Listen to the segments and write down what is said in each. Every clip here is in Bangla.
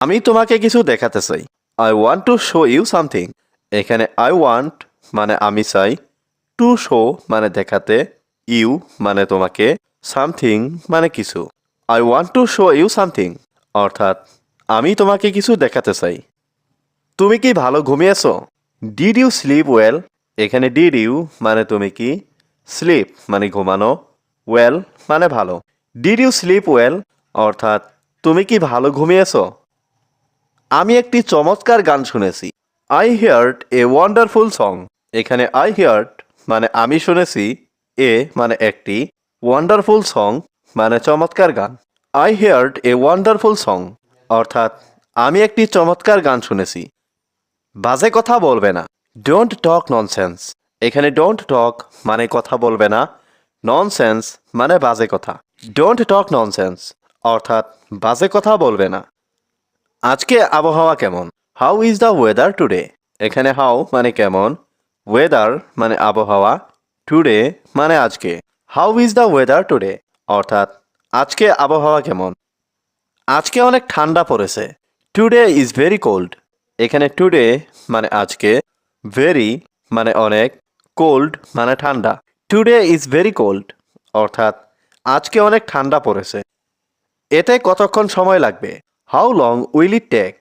আমি তোমাকে কিছু দেখাতে চাই। I want to show you something. এখানে আই ওয়ান্ট মানে আমি চাই, টু শো মানে দেখাতে, ইউ মানে তোমাকে, সামথিং মানে কিছু। I want to show you something অর্থাৎ আমি তোমাকে কিছু দেখাতে চাই। তুমি কি ভালো ঘুমিয়েছো? Did you sleep well? এখানে ডিড ইউ মানে তুমি কি, স্লিপ মানে ঘুমানো, ওয়েল মানে ভালো। ডিড ইউ স্লিপ ওয়েল অর্থাৎ তুমি কি ভালো ঘুমিয়েছো? আমি একটি চমৎকার গান শুনেছি। I heard a wonderful song. এখানে আই হিয়ার্ড মানে আমি শুনেছি, এ মানে একটি, ওয়ান্ডারফুল সং মানে চমৎকার গান। I heard a wonderful song অর্থাৎ আমি একটি চমৎকার গান শুনেছি। বাজে কথা বলবে না। Don't talk nonsense. এখানে ডোন্ট টক মানে কথা বলবে না, ননসেন্স মানে বাজে কথা। ডোন্ট টক ননসেন্স অর্থাৎ বাজে কথা বলবে না। আজকে আবহাওয়া কেমন? How is the weather today? এখানে হাউ মানে কেমন, ওয়েদার মানে আবহাওয়া, টুডে মানে আজকে। How is the weather today অর্থাৎ আজকে আবহাওয়া কেমন? আজকে অনেক ঠান্ডা পড়েছে। Today is very cold. এখানে টুডে মানে আজকে, ভেরি মানে অনেক, কোল্ড মানে ঠান্ডা। টুডে ইজ ভেরি কোল্ড অর্থাৎ আজকে অনেক ঠান্ডা পড়েছে। এতে কতক্ষণ সময় লাগবে? How long will it take?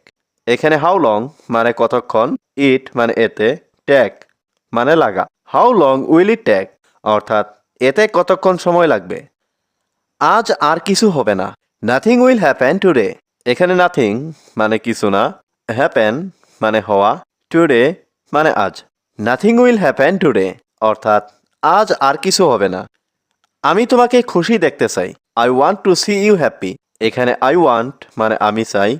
এখানে হাউ লং মানে কতক্ষণ, ইট মানে এতে, টেক মানে লাগা। How long will it take অর্থাৎ এতে কতক্ষণ সময় লাগবে। আজ আর কিছু হবে না। Nothing will happen today. এখানে নাথিং মানে কিছু না, হ্যাপেন মানে হওয়া, টুডে মানে আজ। নাথিং উইল হ্যাপেন টুডে অর্থাৎ আজ আর কিছু হবে না। আমি তোমাকে খুশি দেখতে চাই। I want to see you happy. এখানে আই ওয়ান্ট মানে আমি চাই,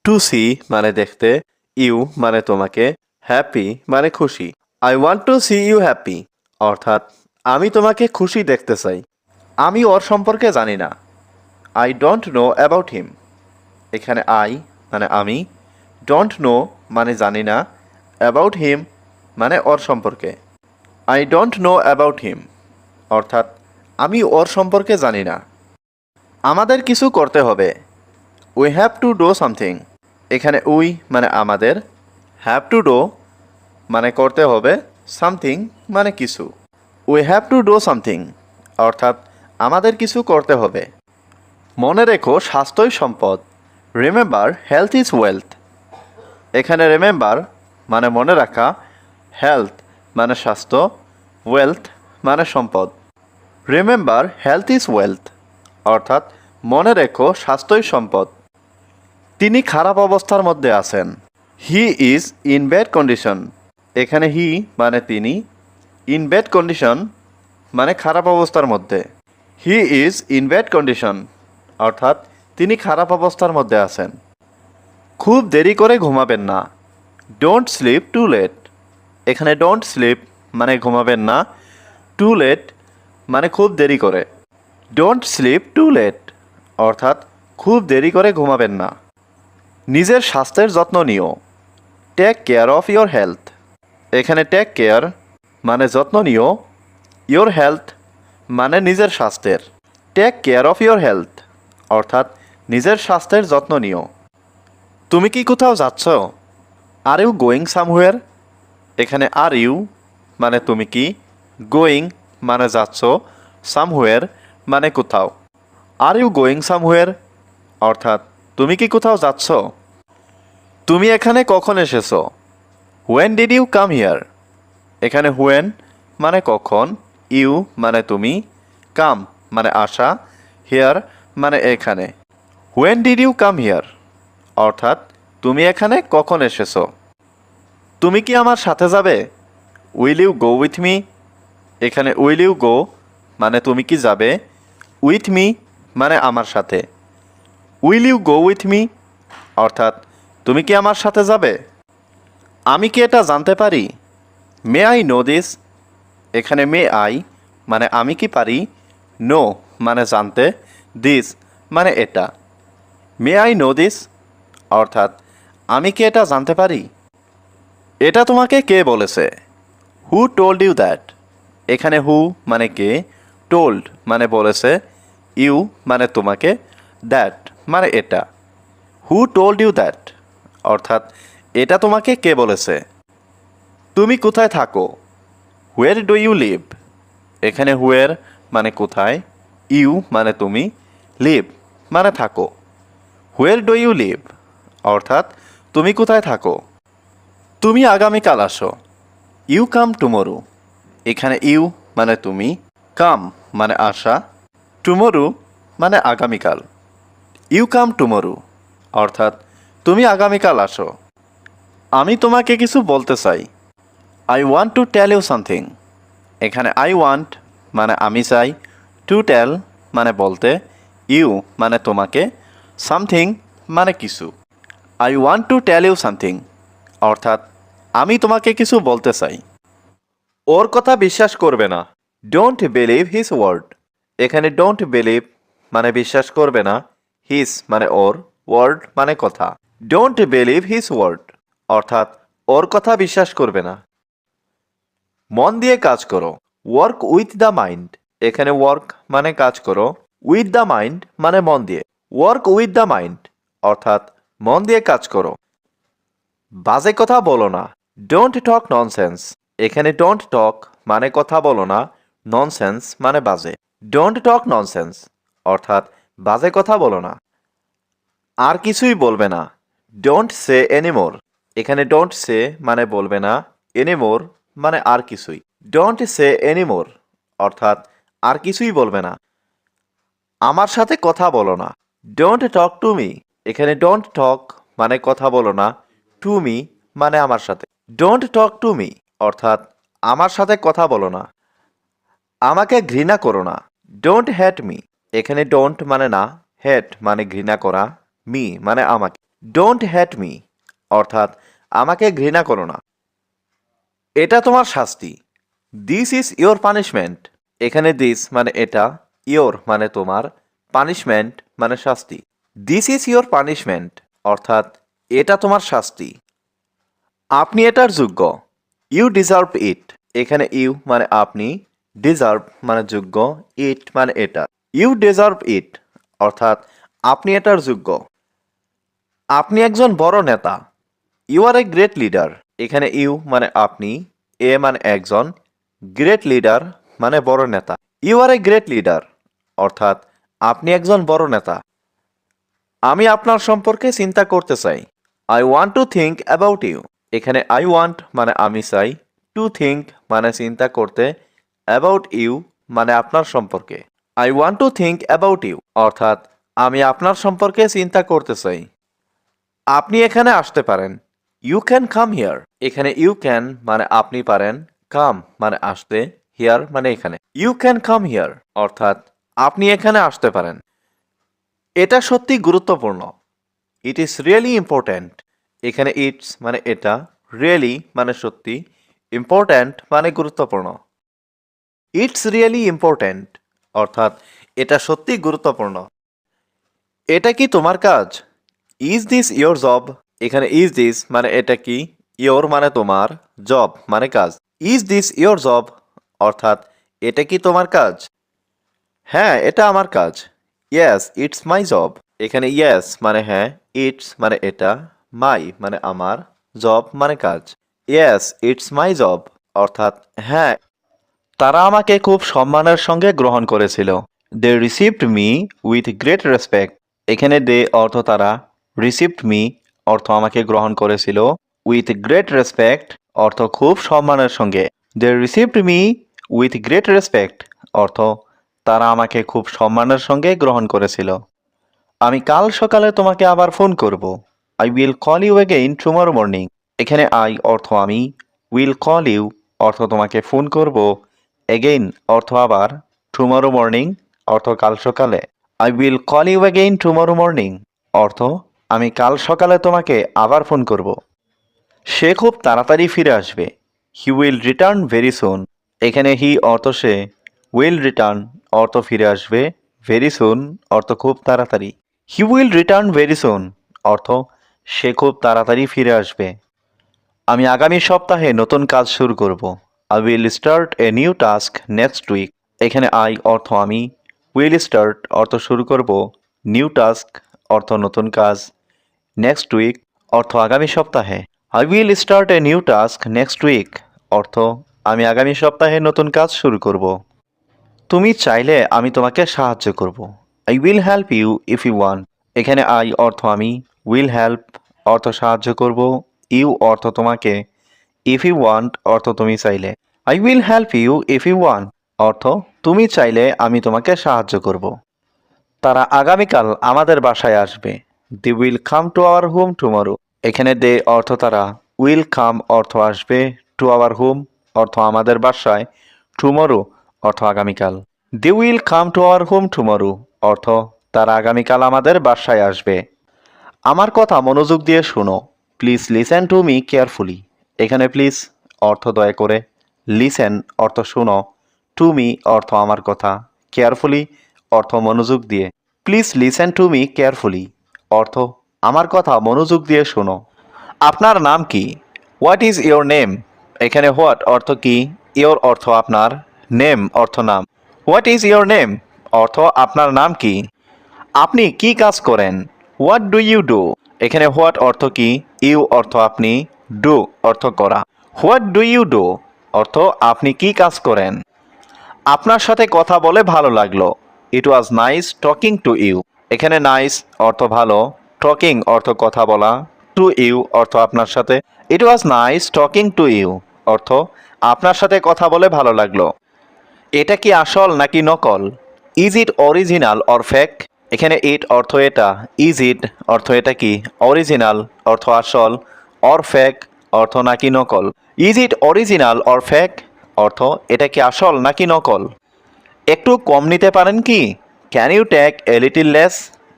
টু সি মানে দেখতে, ইউ মানে তোমাকে, হ্যাপি মানে খুশি। I want to see you happy অর্থাৎ আমি তোমাকে খুশি দেখতে চাই। আমি ওর সম্পর্কে জানি না। I don't know about him. এখানে আই মানে আমি, ডোন্ট নো মানে জানি না, অ্যাবাউট হিম মানে ওর সম্পর্কে। I don't know about him অর্থাৎ আমি ওর সম্পর্কে জানি না। আমাদের কিছু করতে হবে। We have to do something. এখানে উই মানে আমাদের, হ্যাভ টু ডু মানে করতে হবে, সামথিং মানে কিছু। We have to do something অর্থাৎ আমাদের কিছু করতে হবে। মনে রেখো স্বাস্থ্যই সম্পদ। Remember health is wealth. এখানে রিমেম্বার মানে মনে রাখা, হেলথ মানে স্বাস্থ্য, ওয়েলথ মানে সম্পদ। রিমেম্বার হেলথ ইজ ওয়েলথ অর্থাৎ মনে রেখো স্বাস্থ্যই সম্পদ। তিনি খারাপ অবস্থার মধ্যে আছেন। He is in bad condition. এখানে হি মানে তিনি, ইন ব্যাড কন্ডিশন মানে খারাপ অবস্থার মধ্যে। He is in bad condition অর্থাৎ তিনি খারাপ অবস্থার মধ্যে আছেন। খুব দেরি করে ঘুমাবেন না। Don't sleep too late. এখানে ডোন্ট স্লিপ মানে ঘুমাবেন না, টু লেট মানে খুব দেরি করে। ডোন্ট স্লিপ টু লেট অর্থাৎ খুব দেরি করে ঘুমাবেন না। নিজের স্বাস্থ্যের যত্ন নিও। Take care of your health. এখানে টেক কেয়ার মানে যত্ন নিও, ইয়োর হেলথ মানে নিজের স্বাস্থ্যের। Take care of your health অর্থাৎ নিজের স্বাস্থ্যের যত্ন নিও। তুমি কি কোথাও যাচ্ছ? Are you going somewhere? এখানে আর ইউ মানে তুমি কি, গোয়িং মানে যাচ্ছ, সামহুয়ার মানে কোথাও। আর ইউ গোয়িং সামহুয়ার অর্থাৎ তুমি কি কোথাও যাচ্ছ? তুমি এখানে কখন এসেছো? When did you come here? এখানে হোয়েন মানে কখন, ইউ মানে তুমি, কাম মানে আসা, হিয়ার মানে এখানে। When did you come here অর্থাৎ তুমি এখানে কখন এসেছো? তুমি কি আমার সাথে যাবে? Will you go with me? এখানে উইল ইউ গো মানে তুমি কি যাবে, উইথ মি মানে আমার সাথে। Will you go with me অর্থাৎ তুমি কি আমার সাথে যাবে? আমি কি এটা জানতে পারি? May I know this? এখানে মে আই মানে আমি কি পারি, নো মানে জানতে, দিস মানে এটা। মে আই নো দিস অর্থাৎ আমি কি এটা জানতে পারি? এটা তোমাকে কে বলেছে? Who told you that? এখানে হু মানে কে, টোল্ড মানে বলেছে, ইউ মানে তোমাকে, দ্যাট মানে এটা। হু টোল্ড ইউ দ্যাট, অর্থাৎ এটা তোমাকে কে বলেছে। তুমি কোথায় থাকো, হোয়ার ডু ইউ লিভ। এখানে হোয়ার মানে কোথায়, ইউ মানে তুমি, লিভ মানে থাকো। হোয়ার ডু ইউ লিভ, অর্থাৎ তুমি কোথায় থাকো। তুমি আগামীকাল আসো, ইউ কাম টুমোরো। এখানে ইউ মানে তুমি, কাম মানে আসা, টুমোরো মানে আগামীকাল। ইউ কাম টুমোরো, অর্থাৎ তুমি আগামীকাল আসো। আমি তোমাকে কিছু বলতে চাই, I want to tell you something. এখানে আই ওয়ান্ট মানে আমি চাই, টু টেল মানে বলতে, ইউ মানে তোমাকে, সামথিং মানে কিছু। I want to tell you something, অর্থাৎ আমি তোমাকে কিছু বলতে চাই। ওর কথা বিশ্বাস করবে না, ডোন্ট বিলিভ হিজ ওয়ার্ড। এখানে ডোন্ট বিলিভ মানে বিশ্বাস করবে না, হিজ মানে ওর, ওয়ার্ড মানে কথা। ডোন্ট বিলিভ হিজ ওয়ার্ড, অর্থাৎ ওর কথা বিশ্বাস করবে না। মন দিয়ে কাজ করো, ওয়ার্ক উইথ দ্য মাইন্ড। এখানে ওয়ার্ক মানে কাজ করো, উইথ দ্য মাইন্ড মানে মন দিয়ে। ওয়ার্ক উইথ দ্য মাইন্ড, অর্থাৎ মন দিয়ে কাজ করো। বাজে কথা বলো না, ডোন্ট টক ননসেন্স। এখানে ডোন্ট টক মানে কথা বলো না, ননসেন্স মানে বাজে। ডোন্ট টক ননসেন্স, অর্থাৎ বাজে কথা বলো না। আর কিছুই বলবে না, ডোন্ট সে এনিমোর। এখানে ডোন্ট সে মানে বলবে না, এনিমোর মানে আর কিছুই। ডোন্ট সে এনিমোর, অর্থাৎ আর কিছুই বলবে না। আমার সাথে কথা বলো না, ডোন্ট টক টু মি। এখানে ডোন্ট টক মানে কথা বলো না, টু মি মানে আমার সাথে। ডোন্ট টক টু মি, অর্থাৎ আমার সাথে কথা বলো না। আমাকে ঘৃণা করো না, ডোন্ট হ্যাট মি। এখানে ডোন্ট মানে না, হ্যাট মানে ঘৃণা করা, মি মানে আমাকে। ডোন্ট হ্যাট মি, অর্থাৎ আমাকে ঘৃণা করো না। এটা তোমার শাস্তি, দিস ইজ ইয়োর পানিশমেন্ট। এখানে দিস মানে এটা, ইয়োর মানে তোমার, পানিশমেন্ট মানে শাস্তি। দিস ইজ ইয়োর পানিশমেন্ট, অর্থাৎ এটা তোমার শাস্তি। আপনি এটার যোগ্য, ইউ ডিজার্ভ ইট। এখানে ইউ মানে আপনি, ডিজার্ভ মানে যোগ্য, ইট মানে এটা। ইউ ডিজার্ভ ইট, অর্থাৎ আপনি এটার যোগ্য। আপনি একজন বড় নেতা, you are a great leader. এখানে ইউ মানে আপনি, এ মানে একজন, গ্রেট লিডার মানে বড় নেতা। You are a great leader, অর্থাৎ আপনি একজন বড় নেতা। আমি আপনার সম্পর্কে চিন্তা করতে চাই, I want to think about you. এখানে আই ওয়ান্ট মানে আমি চাই, টু থিঙ্ক মানে চিন্তা করতে, অ্যাবাউট ইউ মানে আপনার সম্পর্কে। I want to think about you, অর্থাৎ আমি আপনার সম্পর্কে চিন্তা করতে চাই। আপনি এখানে আসতে পারেন, ইউ ক্যান কাম হিয়ার। এখানে ইউ ক্যান মানে আপনি পারেন, কাম মানে আসতে, হিয়ার মানে এখানে। ইউ ক্যান কাম হিয়ার, অর্থাৎ আপনি এখানে আসতে পারেন। এটা সত্যি গুরুত্বপূর্ণ, ইট ইজ রিয়েলি ইম্পর্ট্যান্ট। এখানে ইটস মানে এটা, রিয়েলি মানে সত্যি, ইম্পর্ট্যান্ট মানে গুরুত্বপূর্ণ। ইটস রিয়েলি ইম্পর্ট্যান্ট, অর্থাৎ এটা সত্যি গুরুত্বপূর্ণ। এটা কি তোমার কাজ, ইজ দিস ইয়োর জব। এখানে ইজ দিস মানে এটা কি, ইয়োর মানে তোমার, জব মানে কাজ। ইজ দিস ইয়োর জব, অর্থাৎ এটা কি তোমার কাজ। হ্যাঁ এটা আমার কাজ, ইয়েস ইটস মাই জব। এখানে ইয়েস মানে হ্যাঁ, ইটস মানে এটা, মাই মানে আমার, জব মানে কাজ। ইয়েস ইটস মাই জব, অর্থাৎ হ্যাঁ তারা আমাকে খুব সম্মানের সঙ্গে গ্রহণ করেছিল। They received me with great respect. এখানে দে অর্থ তারা, রিসিভড মি অর্থ আমাকে গ্রহণ করেছিল, উইথ গ্রেট রেসপেক্ট অর্থ খুব সম্মানের সঙ্গে। They received me with great respect অর্থ তারা আমাকে খুব সম্মানের সঙ্গে গ্রহণ করেছিল। আমি কাল সকালে তোমাকে আবার ফোন করব, I will call you again tomorrow morning. এখানে আই অর্থ আমি, উইল কল ইউ অর্থ তোমাকে ফোন করব, এগেইন অর্থ আবার, টুমরো মর্নিং অর্থ কাল সকালে। I will call you again tomorrow morning অর্থ আমি কাল সকালে তোমাকে আবার ফোন করব। সে খুব তাড়াতাড়ি ফিরে আসবে, he will return very soon. এখানে হি অর্থ সে, উইল রিটার্ন অর্থ ফিরে আসবে, ভেরি সুন অর্থ খুব তাড়াতাড়ি। He will return very soon অর্থ সে খুব তাড়াতাড়ি ফিরে আসবে। আমি আগামী সপ্তাহে নতুন কাজ শুরু করব, I will start a new task next week. এখানে আই অর্থ আমি, উইল স্টার্ট অর্থ শুরু করব, নিউ টাস্ক অর্থ নতুন কাজ, নেক্সট উইক অর্থ আগামী সপ্তাহে। I will start a new task next week অর্থ আমি আগামী সপ্তাহে নতুন কাজ শুরু করব। তুমি চাইলে আমি তোমাকে সাহায্য করব। I will help you if you want. এখানে আই অর্থ আমি, উইল হেল্প অর্থ সাহায্য করব, ইউ অর্থ তোমাকে, ইফ ইউ ওয়ান্ট অর্থ তুমি চাইলে। I will help you if you want অর্থ তুমি চাইলে আমি তোমাকে সাহায্য করব। তারা আগামীকাল আমাদের বাসায় আসবে। They will come to our home tomorrow. এখানে দে অর্থ তারা, উইল কাম অর্থ আসবে, টু আওয়ার হোম অর্থ আমাদের বাসায়, টুমরো অর্থ আগামীকাল। They will come to our home tomorrow অর্থ তারা আগামীকাল আমাদের বাসায় আসবে। আমার কথা মনোযোগ দিয়ে শোনো। Please listen to me carefully. এখানে প্লিজ অর্থ দয়া করে, লিসেন অর্থ শোনো, টু মি অর্থ আমার কথা, কেয়ারফুলি অর্থ মনোযোগ দিয়ে। Please listen to me carefully অর্থ আমার কথা মনোযোগ দিয়ে শোনো। আপনার নাম কি? What is your name? এখানে হোয়াট অর্থ কি, ইয়োর অর্থ আপনার, নেম অর্থ নাম। হোয়াট ইজ ইয়োর নেম অর্থ আপনার নাম কি? আপনি কি কাজ করেন? What do you do? এখানে হোয়াট অর্থ কি, ইউ অর্থ আপনি, ডু অর্থ করা। হোয়াট ডু ইউ ডু অর্থ আপনি কি কাজ করেন? আপনার সাথে কথা বলে ভালো লাগলো। It was nice talking to you. এখানে নাইস অর্থ ভালো, টকিং অর্থ কথা বলা, টু ইউ অর্থ আপনার সাথে। It was nice talking to you অর্থ আপনার সাথে কথা বলে ভালো লাগলো। এটা কি আসল নাকি নকল? Is it original or fake? এখানে ইট অর্থ এটা, ইজ ইট অর্থ এটা কি, অরিজিনাল অর্থ আসল, অর ফেক অর্থ নাকি নকল। Is it original or fake অর্থ এটা কি আসল নাকি নকল। একটু কম নিতে পারেন কি? Can you take a little less?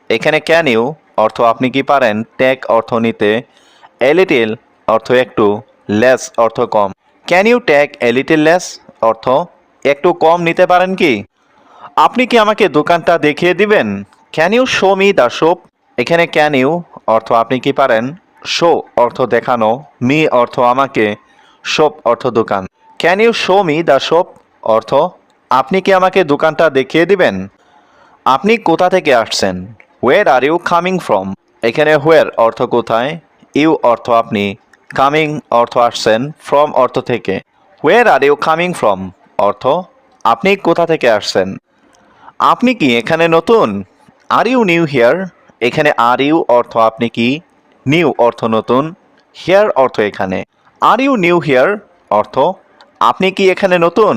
এখানে ক্যান ইউ অর্থ আপনি কি পারেন, টেক অর্থ নিতে, এ লিটিল অর্থ একটু, লেস অর্থ কম। Can you take a little less অর্থ একটু কম নিতে পারেন কি? আপনি কি আমাকে দোকানটা দেখিয়ে দিবেন? Can you show me the shop? এখানে ক্যান ইউ অর্থ আপনি কি পারেন, শো অর্থ দেখানো, মি অর্থ আমাকে, শপ অর্থ দোকান। Can you show me the shop অর্থ আপনি কি আমাকে দোকানটা দেখিয়ে দিবেন? আপনি কোথা থেকে আসছেন? হোয়ার আর ইউ কামিং ফ্রম? এখানে হোয়ার অর্থ কোথায়, ইউ অর্থ আপনি, কামিং অর্থ আসছেন, ফ্রম অর্থ থেকে। Where are you coming from অর্থ আপনি কোথা থেকে আসছেন? আপনি কি এখানে নতুন? Are you new here? এখানে আর ইউ অর্থ আপনি কি, নিউ অর্থ নতুন, হিয়ার অর্থ এখানে। আর ইউ নিউ হিয়ার অর্থ আপনি কি এখানে নতুন?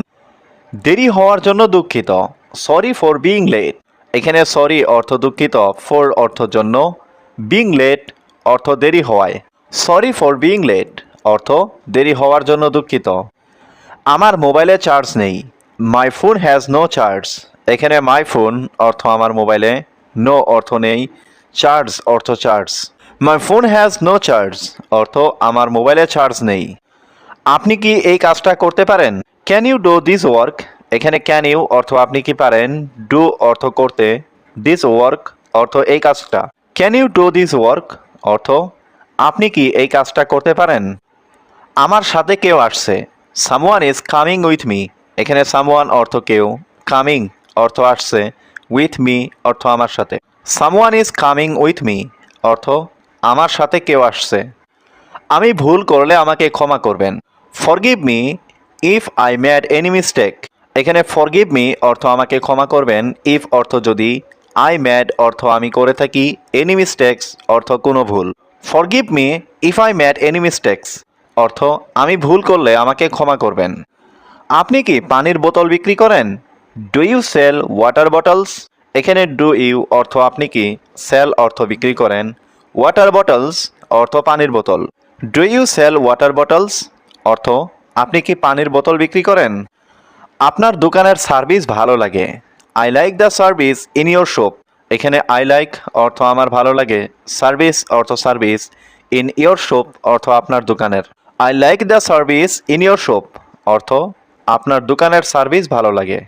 দেরি হওয়ার জন্য দুঃখিত। Sorry for being late. এখানে সরি অর্থ দুঃখিত, ফর অর্থ জন্য, বিং লেট অর্থ দেরি হওয়ায়। সরি ফর বিং লেট অর্থ দেরি হওয়ার জন্য দুঃখিত। আমার মোবাইলে চার্জ নেই। My phone has no charge. এখানে মাই ফোন অর্থ আমার মোবাইলে, নো অর্থ নেই, চার্জ অর্থ charge. My phone has no charge অর্থ আমার মোবাইলে চার্জ নেই। আপনি কি এই কাজটা করতে পারেন? Can you do this work? এখানে ক্যান ইউ অর্থ আপনি কি পারেন, ডু অর্থ করতে, দিস ওয়ার্ক অর্থ এই কাজটা। Can you do this work অর্থ আপনি কি এই কাজটা করতে পারেন? আমার সাথে কেউ আসছে। Someone is coming with me. এখানে সামওয়ান অর্থ কেউ, কামিং অর্থ আসছে, উইথ মি অর্থ আমার সাথে। Someone is coming with me অর্থ আমার সাথে কেউ আসছে। আমি ভুল করলে আমাকে ক্ষমা করবেন। Forgive me if I made any mistake. এখানে ফরগিভ মি অর্থ আমাকে ক্ষমা করবেন, ইফ অর্থ যদি, আই মেড অর্থ আমি করে থাকি, এনি মিস্টেক্স অর্থ কোনো ভুল। Forgive me if I made any mistakes অর্থ আমি ভুল করলে আমাকে ক্ষমা করবেন। আপনি কি পানির বোতল বিক্রি করেন? Do you sell water bottles? এখানে ডু ইউ অর্থ আপনি কি, সেল অর্থ বিক্রি করেন, ওয়াটার বটলস অর্থ পানির বোতল। Do you sell water bottles অর্থ আপনি কি পানির বোতল বিক্রি করেন? আপনার দোকানের সার্ভিস ভালো লাগে। I like the service in your shop. এখানে আই লাইক অর্থ আমার ভালো লাগে, সার্ভিস অর্থ সার্ভিস, ইন ইয়োর শপ অর্থ আপনার দোকানের। I like the service in your shop অর্থ আপনার দোকানের সার্ভিস ভালো লাগে।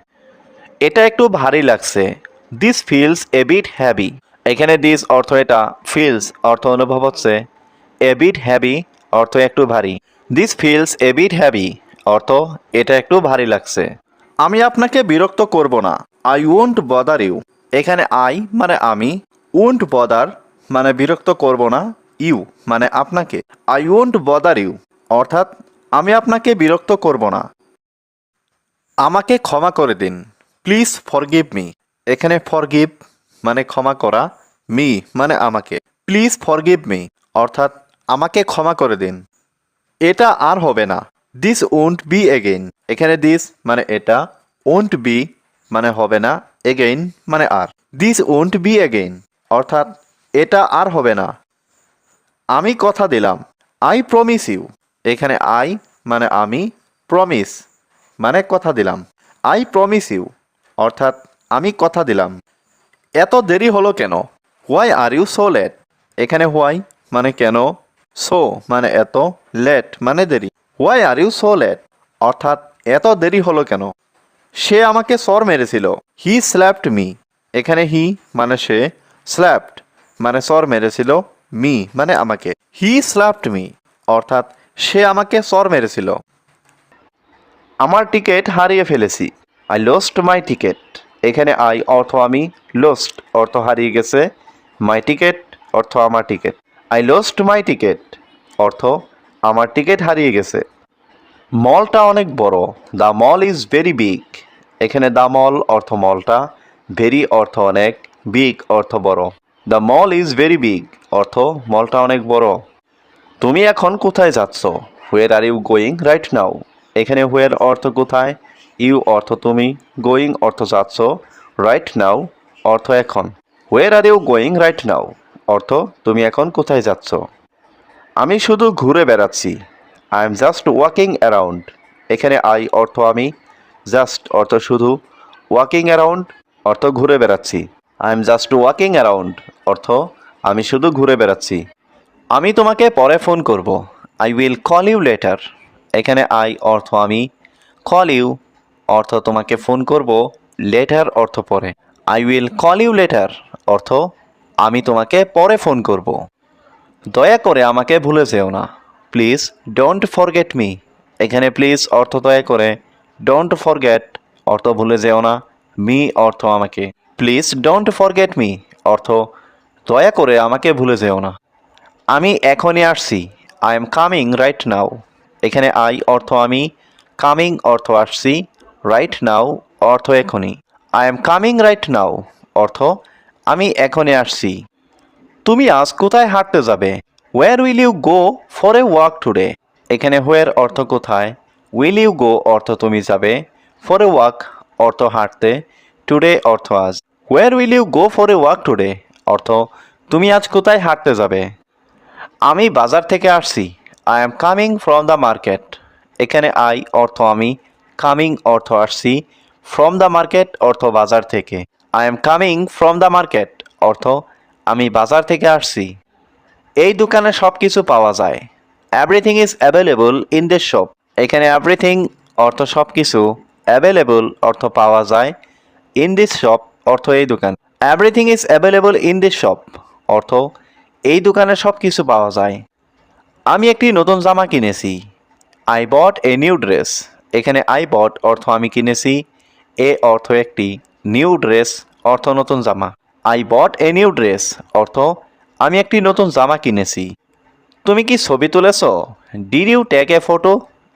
এটা একটু ভারী লাগছে। This feels a bit heavy. এখানে দিস অর্থ এটা, ফিলস অর্থ অনুভব হচ্ছে, এ বিট হ্যাভি অর্থ একটু ভারী। This feels a bit heavy অর্থ এটা একটু ভারী লাগছে। আমি আপনাকে বিরক্ত করব না। I won't bother you. এখানে আই মানে আমি, ওয়ন্ট বদার মানে বিরক্ত করব না, ইউ মানে আপনাকে। আই ওয়ন্ট বদার ইউ অর্থাৎ আমি আপনাকে বিরক্ত করব না। আমাকে ক্ষমা করে দিন, প্লিজ ফরগিভ মি। এখানে ফরগিভ মানে ক্ষমা করা, মি মানে আমাকে। প্লিজ ফরগিভ মি অর্থাৎ আমাকে ক্ষমা করে দিন। এটা আর হবে না, দিস ওন্ট বি এগেইন। এখানে দিস মানে এটা, ওন্ট বি মানে হবে না, এগেইন মানে আর। দিস ওন্ট বি এগেইন অর্থাৎ এটা আর হবে না। আমি কথা দিলাম, আই প্রমিস ইউ। এখানে আই মানে আমি, প্রমিস মানে কথা দিলাম। আই প্রমিস ইউ অর্থাৎ আমি কথা দিলাম। এত দেরি হলো কেন? Why are you so late. এখানে হোয়াই মানে কেন, সো মানে এত, লেট মানে দেরি। Why are you so late অর্থাৎ এত দেরি হলো কেন? সে আমাকে সর মেরেছিল, হি স্ল্যাপড মি। এখানে হি মানে সে, স্ল্যাপড মানে সর মেরেছিল, মি মানে আমাকে। হি স্ল্যাপড মি অর্থাৎ সে আমাকে সর মেরেছিল। আমার টিকিট হারিয়ে ফেলেছি, আই লস্ট মাই টিকিট। এখানে আই অর্থ আমি, লস্ট অর্থ হারিয়ে গেছে, মাই টিকিট অর্থ আমার ticket. I lost my ticket অর্থ আমার টিকিট হারিয়ে গেছে। মলটা অনেক বড়, the mall is very big. এখানে দ্য মল অর্থ মলটা, ভেরি অর্থ অনেক, বিগ অর্থ বড়। The mall is very big অর্থ মলটা অনেক বড়। তুমি এখন কোথায় যাচ্ছ? Where are you going right now. এখানে হোয়ার অর্থ কোথায়, ইউ অর্থ তুমি, গোয়িং অর্থ যাচ্ছ, রাইট নাও অর্থ এখন। Where are you going right now অর্থ তুমি এখন কোথায় যাচ্ছ। আমি শুধু ঘুরে বেড়াচ্ছি, I am just walking around. এখানে আই অর্থ আমি, জাস্ট অর্থ শুধু, ওয়াকিং অ্যারাউন্ড অর্থ ঘুরে বেড়াচ্ছি। I am just walking around অর্থ আমি শুধু ঘুরে বেড়াচ্ছি। আমি তোমাকে পরে ফোন করব, I will call you later. এখানে আই অর্থ আমি, কল ইউ অর্থ তোমাকে ফোন করব, লেটার অর্থ পরে। I will call you later অর্থ আমি তোমাকে পরে ফোন করব। দয়া করে আমাকে ভুলে যেও না, প্লিজ ডোন্ট ফরগেট মি। এখানে প্লিজ অর্থ দয়া করে, ডোন্ট ফরগেট অর্থ ভুলে যেও না, মি অর্থ আমাকে। প্লিজ ডোন্ট ফরগেট মি অর্থ দয়া করে আমাকে ভুলে যেও না। আমি এখনই আসছি, I am coming right now. এখানে আই অর্থ আমি, কামিং অর্থ আসছি, রাইট নাও অর্থ এখনই। I am coming right now অর্থ আমি এখনই আসছি। তুমি আজ কোথায় হাঁটতে যাবে? Where will you go for a walk today. এখানে হোয়ার অর্থ কোথায়, উইল ইউ গো অর্থ তুমি যাবে, ফর এ ওয়াক অর্থ হাঁটতে, টুডে অর্থ আজ। Where will you go for a walk today অর্থ তুমি আজ কোথায় হাঁটতে যাবে। আমি বাজার থেকে আসছি, I am coming from the market. এখানে আই অর্থ আমি, কামিং অর্থ আসছি, ফ্রম দ্য মার্কেট অর্থ বাজার থেকে। I am coming from the market অর্থ আমি বাজার থেকে আসছি। এই দোকানে সব কিছু পাওয়া যায়, everything is available in this shop. এখানে এভরিথিং অর্থ সব কিছু, অ্যাভেলেবল অর্থ পাওয়া যায়, ইন দিস শপ অর্থ এই দোকান। Everything is available in this shop অর্থ এই দোকানে সব কিছু পাওয়া যায়। আমি একটি নতুন জামা কিনেছি, I bought a new dress. এখানে আই বট অর্থ আমি কিনেছি, এ অর্থ একটি, নিউ ড্রেস অর্থ নতুন জামা। I bought a new dress অর্থ আমি একটি নতুন জামা কিনেছি। তুমি কি ছবি তুলেছ? Did you take a photo.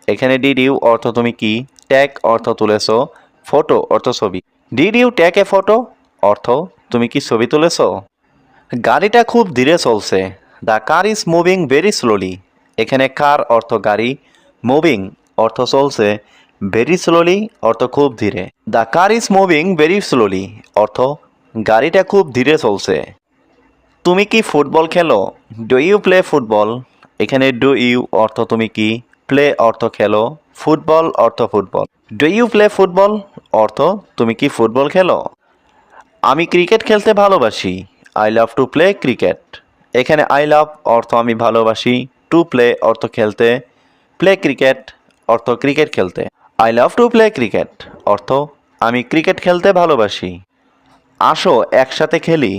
এখানে ডিড ইউ অর্থ তুমি কি, টেক অর্থ তুলেছ, ফটো অর্থ ছবি। Did you take a photo অর্থ তুমি কি ছবি তুলেছ। গাড়িটা খুব ধীরে চলছে, the car is moving very slowly. এখানে কার অর্থ গাড়ি, মুভিং অর্থ চলছে, ভেরি স্লোলি অর্থ খুব ধীরে। The car is moving very slowly অর্থ গাড়িটা খুব ধীরে চলছে। তুমি কি ফুটবল খেলো? Do you play football. এখানে ডু ইউ অর্থ তুমি কি, প্লে অর্থ খেলো, ফুটবল অর্থ football. Do you play football অর্থ তুমি কি ফুটবল খেলো। আমি ক্রিকেট খেলতে ভালোবাসি, I love to play cricket. এখানে আই লাভ অর্থ আমি ভালোবাসি, টু প্লে অর্থ খেলতে, প্লে ক্রিকেট অর্থ ক্রিকেট খেলতে। I love to play cricket অর্থ আমি ক্রিকেট খেলতে ভালোবাসি। আসো একসাথে খেলি,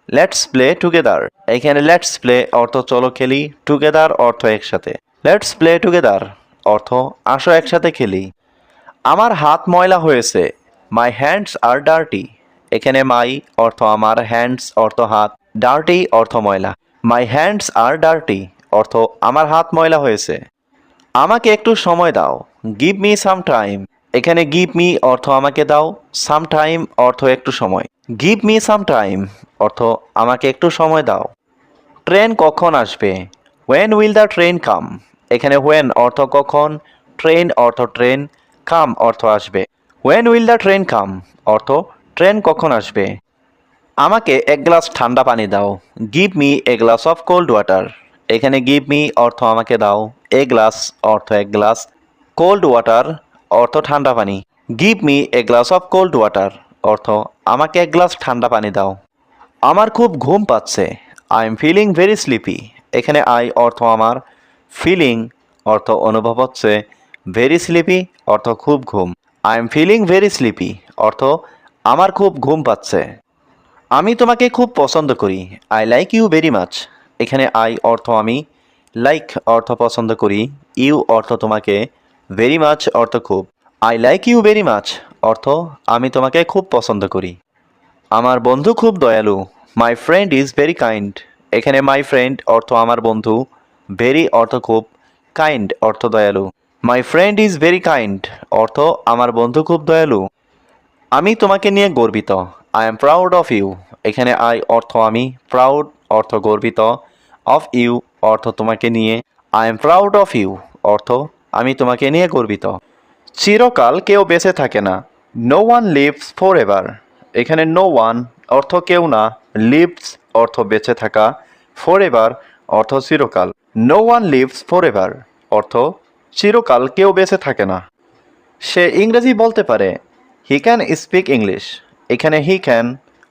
লেটস প্লে টুগেদার। এখানে লেটস প্লে অর্থ চলো খেলি, টুগেদার অর্থ একসাথে। লেটস প্লে টুগেদার অর্থ আসো একসাথে খেলি। আমার হাত ময়লা হয়েছে, মাই হ্যান্ডস আর ডার্টি। এখানে মাই অর্থ আমার, হ্যান্ডস অর্থ হাত, ডার্টি অর্থ ময়লা। মাই হ্যান্ডস আর ডার্টি অর্থ আমার হাত ময়লা হয়েছে। আমাকে একটু সময় দাও, গিভ মি সাম টাইম। এখানে গিভ মি অর্থ আমাকে দাও, সাম টাইম অর্থ একটু সময়। গিভ মি সাম টাইম অর্থ আমাকে একটু সময় দাও। ট্রেন কখন আসবে? হোয়েন উইল দ্য ট্রেন কাম? এখানে হোয়েন অর্থ কখন, ট্রেন অর্থ ট্রেন, কাম অর্থ আসবে। হোয়েন উইল দ্য ট্রেন কাম অর্থ ট্রেন কখন আসবে। আমাকে এক গ্লাস ঠান্ডা পানি দাও, give me a glass of cold water. এখানে গিভ মি অর্থ আমাকে দাও, এ গ্লাস অর্থ এক গ্লাস, কোল্ড ওয়াটার অর্থ ঠান্ডা পানি। Give me a glass of cold water অর্থ আমাকে এক গ্লাস ঠান্ডা পানি দাও। আমার খুব ঘুম পাচ্ছে, I am feeling very sleepy. এখানে আই অর্থ আমার, ফিলিং অর্থ অনুভব হচ্ছে, ভেরি স্লিপি অর্থ খুব ঘুম। I am feeling very sleepy অর্থ আমার খুব ঘুম পাচ্ছে। আমি তোমাকে খুব পছন্দ করি, I like you very much. এখানে আই অর্থ আমি, লাইক অর্থ পছন্দ করি, ইউ অর্থ তোমাকে, ভেরি মাচ অর্থ খুব। I like you very much অর্থ আমি তোমাকে খুব পছন্দ করি। আমার বন্ধু খুব দয়ালু, my friend is very kind. এখানে মাই ফ্রেন্ড অর্থ আমার বন্ধু, ভেরি অর্থ খুব, কাইন্ড অর্থ দয়ালু। My friend is very kind অর্থ আমার বন্ধু খুব দয়ালু। আমি তোমাকে নিয়ে গর্বিত, I am proud of you. এখানে আই অর্থ আমি, প্রাউড অর্থ গর্বিত, অফ ইউ অর্থ তোমাকে নিয়ে, I am proud of you অর্থ আমি তোমাকে নিয়ে গর্বিত। চিরকাল কেউ বেঁচে থাকে না, no one lives forever. এখানে নো ওয়ান অর্থ কেউ না, লিভস অর্থ বেঁচে থাকা, ফর এভার অর্থ চিরকাল। No one lives forever অর্থ চিরকাল কেউ বেঁচে থাকে না। সে ইংরেজি বলতে পারে, হি ক্যান স্পিক ইংলিশ। এখানে হি ক্যান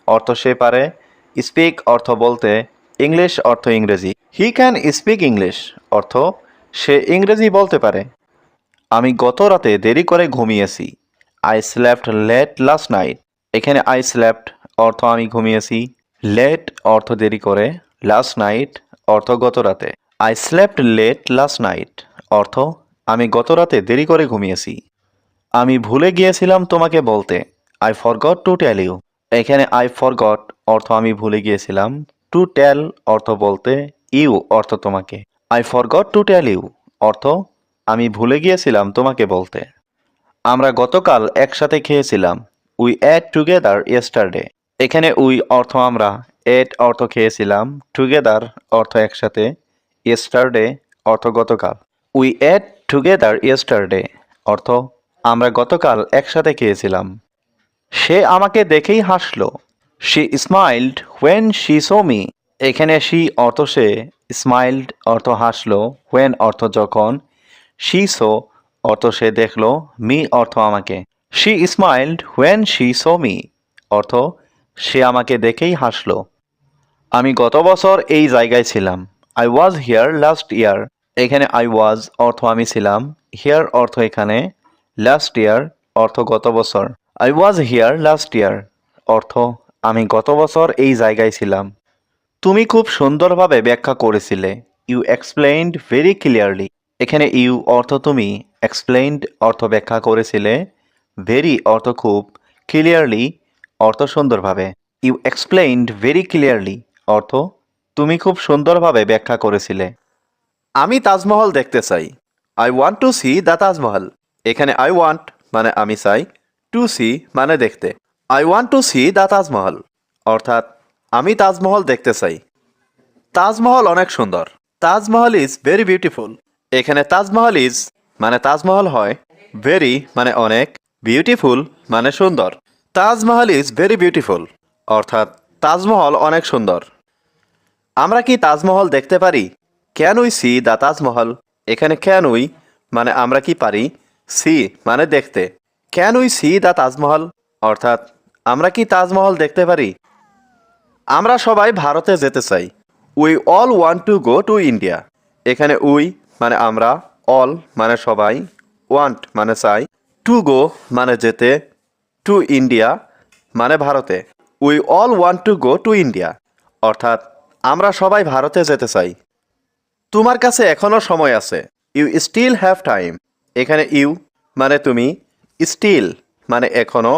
অর্থ সে পারে, স্পিক অর্থ বলতে, ইংলিশ অর্থ ইংরেজি। হি ক্যান স্পিক ইংলিশ অর্থ সে ইংরেজি বলতে পারে। আমি গত রাতে দেরি করে ঘুমিয়েছি, আই স্ল্যাপ্ট লেট লাস্ট নাইট। এখানে আই স্ল্যাপ্ট অর্থ আমি ঘুমিয়েছি, লেট অর্থ দেরি করে, লাস্ট নাইট অর্থ গত রাতে। আই স্ল্যাপ্ট লেট লাস্ট নাইট অর্থ আমি গত রাতে দেরি করে ঘুমিয়েছি। আমি ভুলে গিয়েছিলাম তোমাকে বলতে, I forgot to tell you. এখানে আই ফরগট অর্থ আমি ভুলে গিয়েছিলাম, টু টেল অর্থ বলতে, ইউ অর্থ তোমাকে। I forgot to tell you অর্থ আমি ভুলে গিয়েছিলাম তোমাকে বলতে। আমরা গতকাল একসাথে খেয়েছিলাম, উই এট টুগেদার ইয়েস্টারডে। এখানে উই অর্থ আমরা, এট অর্থ খেয়েছিলাম, টুগেদার অর্থ একসাথে, ইয়েস্টারডে অর্থ গতকাল। উই এট টুগেদার ইয়েস্টারডে অর্থ আমরা গতকাল একসাথে খেয়েছিলাম। সে আমাকে দেখেই হাসলো, she smiled when she so me. এখানে শি অর্থ সে, স্মাইল্ড অর্থ হাসলো, হোয়েন অর্থ যখন, শি সো অর্থ সে দেখলো, মি অর্থ আমাকে। She smiled when she so me অর্থ সে আমাকে দেখেই হাসলো। আমি গত বছর এই জায়গায় ছিলাম, I was here last year. এখানে আই ওয়াজ অর্থ আমি ছিলাম, হিয়ার অর্থ এখানে, লাস্ট ইয়ার অর্থ গত বছর। I was here last year অর্থ আমি গত বছর এই জায়গায় ছিলাম। তুমি খুব সুন্দরভাবে ব্যাখ্যা করেছিলে, ইউ এক্সপ্লেইনড ভেরি ক্লিয়ারলি। এখানে ইউ অর্থ তুমি, এক্সপ্লেইনড অর্থ ব্যাখ্যা করেছিলে, ভেরি অর্থ খুব, ক্লিয়ারলি অর্থ সুন্দরভাবে। ইউ এক্সপ্লেইনড ভেরি ক্লিয়ারলি অর্থ তুমি খুব সুন্দরভাবে ব্যাখ্যা করেছিলে। আমি তাজমহল দেখতে চাই, I want to C the Taj Mahal. এখানে আই ওয়ান্ট মানে আমি চাই, টু সি মানে দেখতে। I want to C the Taj Mahal অর্থাৎ আমি তাজমহল দেখতে চাই। তাজমহল অনেক সুন্দর, তাজমহল ইজ ভেরি বিউটিফুল। এখানে তাজমহল ইজ মানে তাজমহল হয়, ভেরি মানে অনেক, বিউটিফুল মানে সুন্দর। তাজমহল ইজ ভেরি বিউটিফুল অর্থাৎ তাজমহল অনেক সুন্দর। আমরা কি তাজমহল দেখতে পারি? Can we see the Taj Mahal? এখানে ক্যান উই মানে আমরা কি পারি, সি মানে দেখতে। Can we see the Taj Mahal অর্থাৎ আমরা কি তাজমহল দেখতে পারি? আমরা সবাই ভারতে যেতে চাই, we all want to go to India. এখানে উই মানে আমরা, অল মানে সবাই, ওয়ান্ট মানে চাই, টু গো মানে যেতে, টু ইন্ডিয়া মানে ভারতে। We all want to go to India অর্থাৎ আমরা সবাই ভারতে যেতে চাই। তোমার কাছে এখনো সময় আছে, ইউ স্টিল হ্যাভ টাইম। এখানে ইউ মানে তুমি, স্টিল মানে এখনো,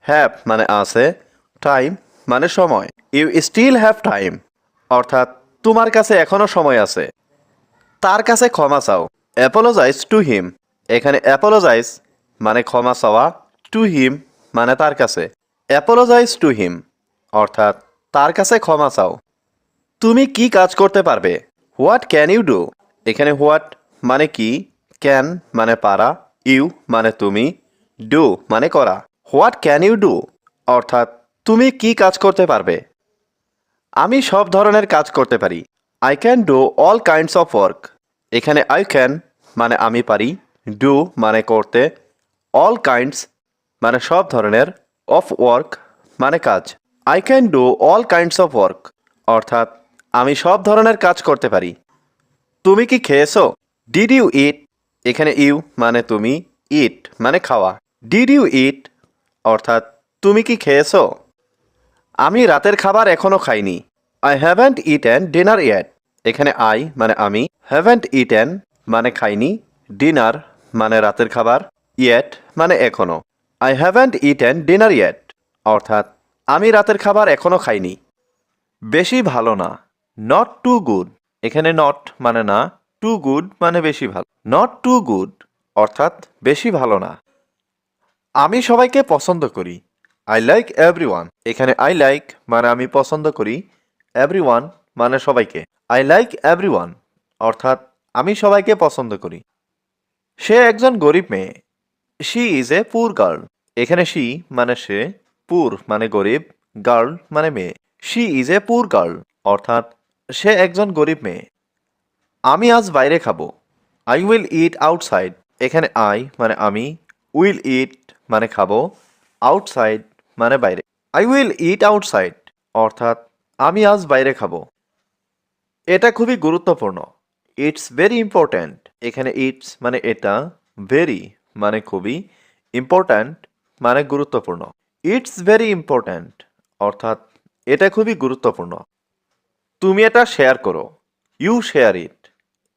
হ্যাভ মানে আছে, টাইম মানে সময়। ইউ স্টিল হ্যাভ টাইম অর্থাৎ তোমার কাছে এখনো সময় আছে। তার কাছে ক্ষমা চাও। Apologise to him. এখানে অ্যাপোলোজাইজ মানে ক্ষমা চাওয়া, টু হিম মানে তার কাছে। অ্যাপোলোজাইজ টু হিম অর্থাৎ তার কাছে ক্ষমা চাও। তুমি কি কাজ করতে পারবে? What can you do? এখানে হোয়াট মানে কি, ক্যান মানে পারা, ইউ মানে তুমি, ডু মানে করা। হোয়াট ক্যান ইউ ডু অর্থাৎ তুমি কি কাজ করতে পারবে? আমি সব ধরনের কাজ করতে পারি। I can do all kinds of work. এখানে আই ক্যান মানে আমি পারি, ডু মানে করতে, অল কাইন্ডস মানে সব ধরনের, অফ ওয়ার্ক মানে কাজ। I can do all kinds of work অর্থাৎ আমি সব ধরনের কাজ করতে পারি। তুমি কি খেয়েছো? ডিড ইউ ইট? এখানে ইউ মানে তুমি, ইট মানে খাওয়া। ডিড ইউ ইট অর্থাৎ তুমি কি খেয়েছো? আমি রাতের খাবার এখনো খাইনি। I haven't eaten dinner yet. এখানে আই মানে আমি, হ্যাভেন্ট ইটেন মানে খাইনি, ডিনার মানে রাতের খাবার, ইয়েট মানে এখনো। I haven't eaten dinner yet অর্থাৎ আমি রাতের খাবার এখনো খাইনি। বেশি ভালো না, নট টু গুড। এখানে নট মানে না, টু গুড মানে বেশি ভালো। নট টু গুড অর্থাৎ বেশি ভালো না। আমি সবাইকে পছন্দ করি। I like everyone. এখানে আই লাইক মানে আমি পছন্দ করি, এভরিওয়ান মানে সবাইকে। আই লাইক এভরিওয়ান অর্থাৎ আমি সবাইকে পছন্দ করি। সে একজন গরিব মেয়ে। শি ইজ এ পুর গার্ল। এখানে শি মানে সে, পুর মানে গরিব, গার্ল মানে মেয়ে। শি ইজ এ পুর গার্ল অর্থাৎ সে একজন গরিব মেয়ে। আমি আজ বাইরে খাবো। I will eat outside. এখানে আই মানে আমি, উইল ইট মানে খাবো, আউটসাইড মানে বাইরে। আই উইল ইট আউটসাইড অর্থাৎ আমি আজ বাইরে খাবো। এটা খুবই গুরুত্বপূর্ণ। It's very important. এখানে ইটস মানে এটা, ভেরি মানে খুবই, ইম্পর্ট্যান্ট মানে গুরুত্বপূর্ণ। ইটস ভেরি ইম্পর্ট্যান্ট অর্থাৎ এটা খুবই গুরুত্বপূর্ণ। তুমি এটা শেয়ার করো। You share it.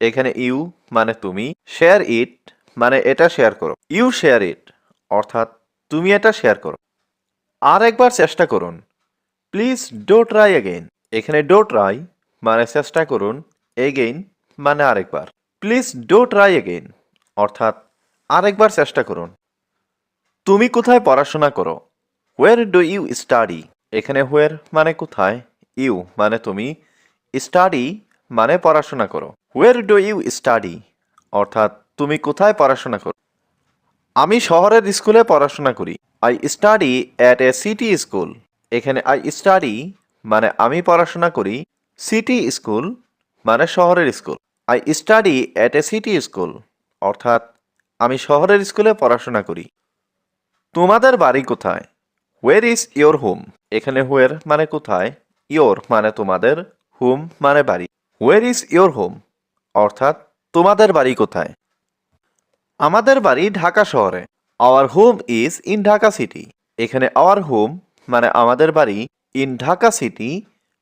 এখানে ইউ মানে তুমি, শেয়ার ইট মানে এটা শেয়ার করো। ইউ শেয়ার ইট অর্থাৎ তুমি এটা শেয়ার করো। আর একবার চেষ্টা করুন। Please do try again. এখানে ডো ট্রাই মানে চেষ্টা করুন, এগেইন মানে আরেকবার। প্লিজ ডো ট্রাই এগেইন অর্থাৎ আরেকবার চেষ্টা করুন। তুমি কোথায় পড়াশোনা করো? Where do you study? এখানে হোয়ার মানে কোথায়, ইউ মানে তুমি, স্টাডি মানে পড়াশোনা করো। হোয়ার ডু ইউ স্টাডি অর্থাৎ তুমি কোথায় পড়াশোনা করো? আমি শহরের স্কুলে পড়াশোনা করি। I study at a city school. এখানে আই স্টাডি মানে আমি পড়াশোনা করি, সিটি স্কুল মানে শহরের school. I study at a city school অর্থাৎ আমি শহরের স্কুলে পড়াশোনা করি। তোমাদের বাড়ি কোথায়? Where is your home? এখানে হোয়ার মানে কোথায়, ইয়োর মানে তোমাদের, হোম মানে বাড়ি। হোয়ার ইজ ইয়োর হোম অর্থাৎ তোমাদের বাড়ি কোথায়? আমাদের বাড়ি ঢাকা শহরে। Our home is in Dhaka city. এখানে আওয়ার হোম মানে আমাদের বাড়ি, ইন ঢাকা সিটি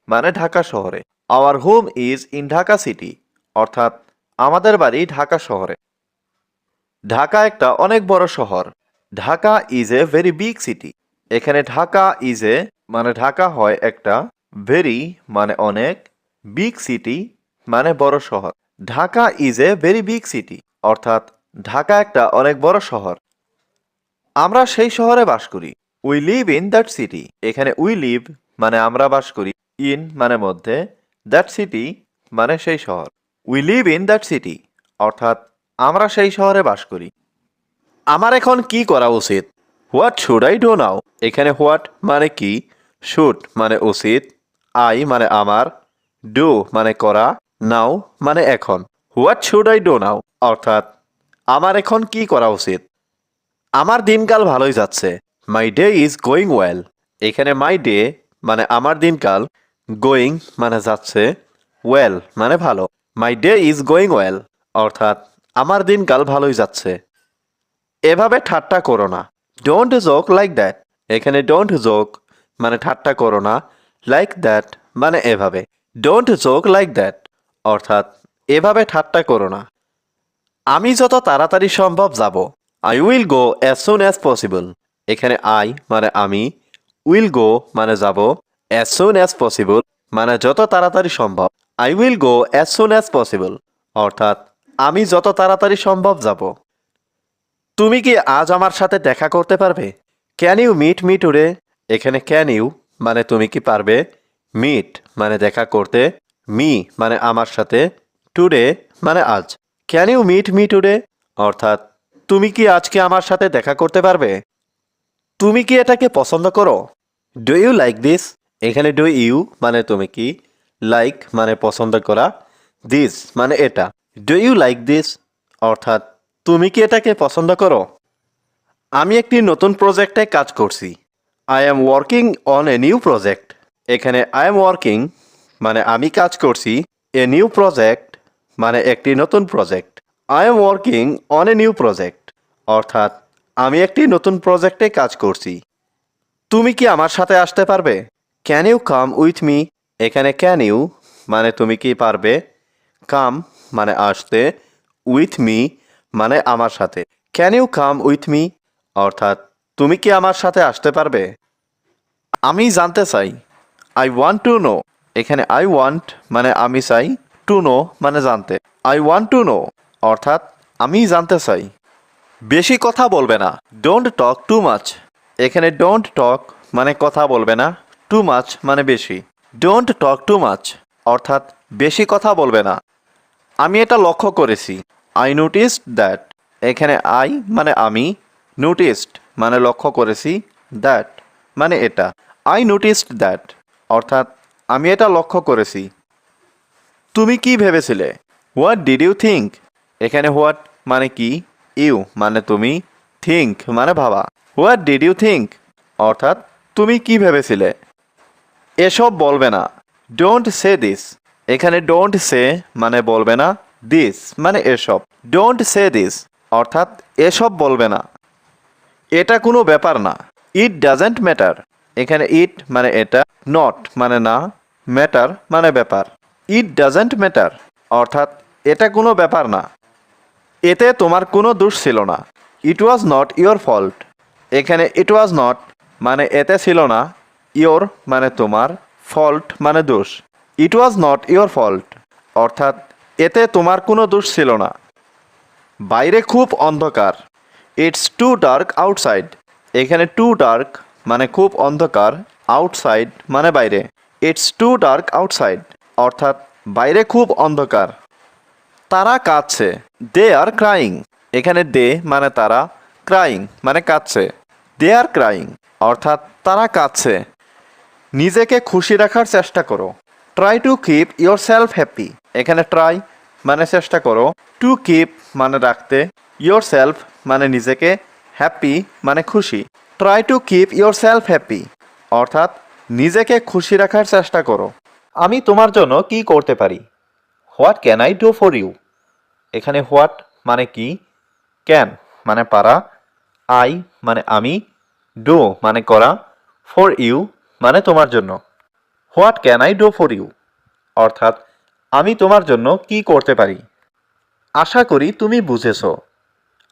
মানে ঢাকা শহরে। Our home is in Dhaka city অর্থাৎ আমাদের বাড়ি ঢাকা শহরে। ঢাকা একটা অনেক বড় শহর। Dhaka is a very big city. এখানে ঢাকা ইজ এ মানে ঢাকা হয় একটা, ভেরি মানে অনেক, বিগ সিটি মানে বড় শহর। Dhaka is a very big city অর্থাৎ ঢাকা একটা অনেক বড় শহর। আমরা সেই শহরে বাস করি। We live in that city. এখানে উই লিভ মানে আমরা বাস করি, ইন মানে মধ্যে, দ্যাট সিটি মানে সেই শহর। We live in that city অর্থাৎ আমরা সেই শহরে বাস করি। আমার এখন কি করা উচিত? What should I do now? এখানে হোয়াট মানে কি, শুড মানে উচিত, আই মানে আমার, ডু মানে করা, নাও মানে এখন। What should I do now অর্থাৎ আমার এখন কি করা উচিত? আমার দিনকাল ভালোই যাচ্ছে। মাই ডে ইজ গোয়িং ওয়েল। এখানে মাই ডে মানে আমার দিনকাল, গোয়িং মানে যাচ্ছে, ওয়েল মানে ভালো। মাই ডে ইজ গোয়িং ওয়েল অর্থাৎ আমার দিনকাল ভালোই যাচ্ছে। এভাবে ঠাট্টা করো না। Don't joke like that. এখানে ডোন্ট জোক মানে ঠাট্টা করো না, লাইক দ্যাট মানে এভাবে। ডোন্ট জোক লাইক দ্যাট অর্থাৎ এভাবে ঠাট্টা করো না। আমি যত তাড়াতাড়ি সম্ভব যাব। I will go as soon as possible. এখানে আই মানে আমি, উইল গো মানে যাব, অ্যাজ সুন অ্যাজ পসিবল মানে যত তাড়াতাড়ি সম্ভব। I will go as soon as possible, অর্থাৎ আমি যত তাড়াতাড়ি সম্ভব যাব। তুমি কি আজ আমার সাথে দেখা করতে পারবে? Can you meet me today? এখানে ক্যান ইউ মানে তুমি কি পারবে, মিট মানে দেখা করতে, মি মানে আমার সাথে, টুডে মানে আজ। Can you meet me today অর্থাৎ তুমি কি আজকে আমার সাথে দেখা করতে পারবে? তুমি কি এটাকে পছন্দ করো? Do you like this? এখানে ডু ইউ মানে তুমি কি, লাইক মানে পছন্দ করা, দিস মানে এটা। ডু ইউ লাইক দিস অর্থাৎ তুমি কি এটাকে পছন্দ করো? আমি একটি নতুন প্রজেক্টে কাজ করছি। I am working on a new project. এখানে আই এম ওয়ার্কিং মানে আমি কাজ করছি, এ নিউ প্রজেক্ট মানে একটি নতুন project. I am working on a new project অর্থাৎ আমি একটি নতুন প্রজেক্টে কাজ করছি। তুমি কি আমার সাথে আসতে পারবে? Can you come with me? এখানে ক্যান ইউ মানে তুমি কি পারবে, কাম মানে আসতে, উইথ মি মানে আমার সাথে। Can you come with me অর্থাৎ তুমি কি আমার সাথে আসতে পারবে? আমি জানতে চাই, আই ওয়ান্ট টু নো। এখানে আই ওয়ান্ট মানে আমি চাই, টু নো মানে জানতে। আই ওয়ান্ট টু নো অর্থাৎ আমি জানতে চাই। বেশি কথা বলবে না, ডোন্ট টক টু মাচ। এখানে ডোন্ট টক মানে কথা বলবে না, টু মাচ মানে বেশি। ডোন্ট টক টু মাচ অর্থাৎ বেশি কথা বলবে না। আমি এটা লক্ষ্য করেছি, আই নোটিসড দ্যাট। এখানে আই মানে আমি, নোটিসড মানে লক্ষ্য করেছি, দ্যাট মানে এটা। আই নোটিসড দ্যাট অর্থাৎ আমি এটা লক্ষ্য করেছি। তুমি কি ভেবেছিলে? What did you think? এখানে হোয়াট মানে কি, ইউ মানে তুমি, থিঙ্ক মানে ভাবা। হোয়াট ডিড ইউ থিঙ্ক অর্থাৎ তুমি কি ভেবেছিলে? এসব বলবে না, ডোন্ট সে দিস। এখানে ডোন্ট সে মানে বলবে না, দিস মানে এসব। ডোন্ট সে দিস অর্থাৎ এসব বলবে না। এটা কোনো ব্যাপার না, ইট ডাজেন্ট ম্যাটার। এখানে ইট মানে এটা, নট মানে না, ম্যাটার মানে ব্যাপার। ইট ডাজেন্ট ম্যাটার অর্থাৎ এটা কোনো ব্যাপার না। এতে তোমার কোনো দোষ ছিল না, ইট ওয়াজ নট ইয়োর ফল্ট। এখানে ইট ওয়াজ নট মানে এতে ছিল না, ইয়োর মানে তোমার, ফল্ট মানে দোষ। ইট ওয়াজ নট ইয়োর ফল্ট অর্থাৎ এতে তোমার কোনো দোষ ছিল না। বাইরে খুব অন্ধকার, ইটস টু ডার্ক আউটসাইড। এখানে টু ডার্ক মানে খুব অন্ধকার, আউটসাইড মানে বাইরে। ইটস টু ডার্ক আউটসাইড অর্থাৎ বাইরে খুব অন্ধকার। তারা কাঁদছে, দে আর ক্রাইং। এখানে দে মানে তারা, ক্রাইং মানে কাঁদছে। দে আর ক্রাইং অর্থাৎ তারা কাঁদছে। নিজেকে খুশি রাখার চেষ্টা করো, try to keep your self happy. এখানে ট্রাই মানে চেষ্টা করো, টু কিপ মানে রাখতে, ইয়োর সেলফ মানে নিজেকে, হ্যাপি মানে খুশি। Try to keep your self happy অর্থাৎ নিজেকে খুশি রাখার চেষ্টা করো। আমি তোমার জন্য কি করতে পারি? What can I do for you? এখানে হোয়াট মানে কি, ক্যান মানে পারা, আই মানে আমি, ডু মানে করা, ফর ইউ মানে তোমার জন্য। What can I do for you অর্থাৎ আমি তোমার জন্য কি করতে পারি। আশা করি তুমি বুঝেছো,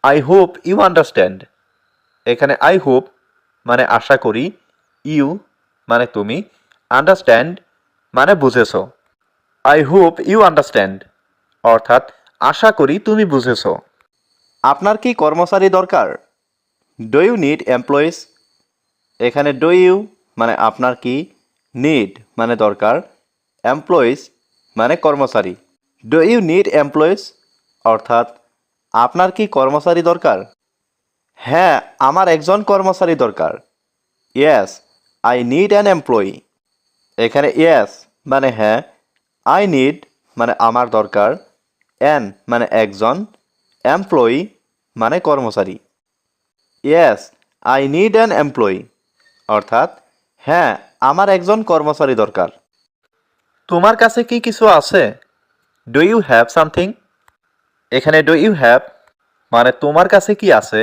আই হোপ ইউ আন্ডারস্ট্যান্ড। এখানে আই হোপ মানে আশা করি, ইউ মানে তুমি, আন্ডারস্ট্যান্ড মানে বুঝেছো। আই হোপ ইউ আন্ডারস্ট্যান্ড অর্থাৎ আশা করি তুমি বুঝেছো। আপনার কি কর্মচারী দরকার? Do you need employees? এখানে ডু ইউ মানে আপনার কি, নিড মানে দরকার, এমপ্লয়িজ মানে কর্মচারী। ডু ইউ নিড এমপ্লয়িজ অর্থাৎ আপনার কি কর্মচারী দরকার? হ্যাঁ, আমার একজন কর্মচারী দরকার। Yes, I need an employee. এখানে ইয়েস মানে হ্যাঁ, আই নিড মানে আমার দরকার, অ্যান মানে একজন, এমপ্লয়ি মানে কর্মচারী। Yes, I need an employee অর্থাৎ হ্যাঁ, আমার একজন কর্মচারী দরকার। তোমার কাছে কি কিছু আছে? Do you have something? এখানে ডু ইউ হ্যাভ মানে তোমার কাছে কি আছে,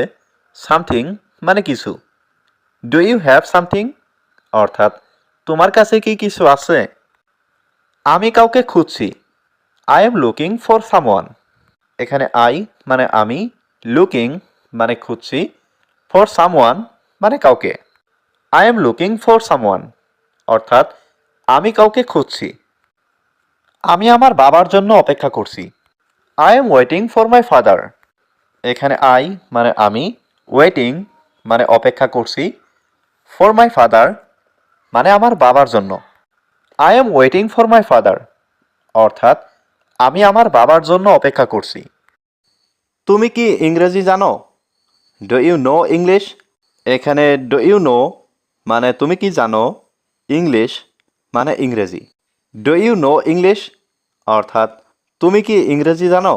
সামথিং মানে কিছু। ডু ইউ হ্যাভ সামথিং অর্থাৎ তোমার কাছে কি কিছু আছে? আমি কাউকে খুঁজছি, I am looking for someone. এখানে আই মানে আমি, লুকিং মানে খুঁজছি, ফর সামওয়ান মানে কাউকে। I am looking for someone অর্থাৎ আমি কাউকে খুঁজছি। আমি আমার বাবার জন্য অপেক্ষা করছি। I am waiting for my father. এখানে আই মানে আমি, ওয়েটিং মানে অপেক্ষা করছি, ফর মাই ফাদার মানে আমার বাবার জন্য। I am waiting for my father অর্থাৎ আমি আমার বাবার জন্য অপেক্ষা করছি। তুমি কি ইংরেজি জানো? Do you know English? এখানে ডু ইউ নো মানে তুমি কি জানো, ইংলিশ মানে ইংরেজি। ডু ইউ নো ইংলিশ অর্থাৎ তুমি কি ইংরেজি জানো?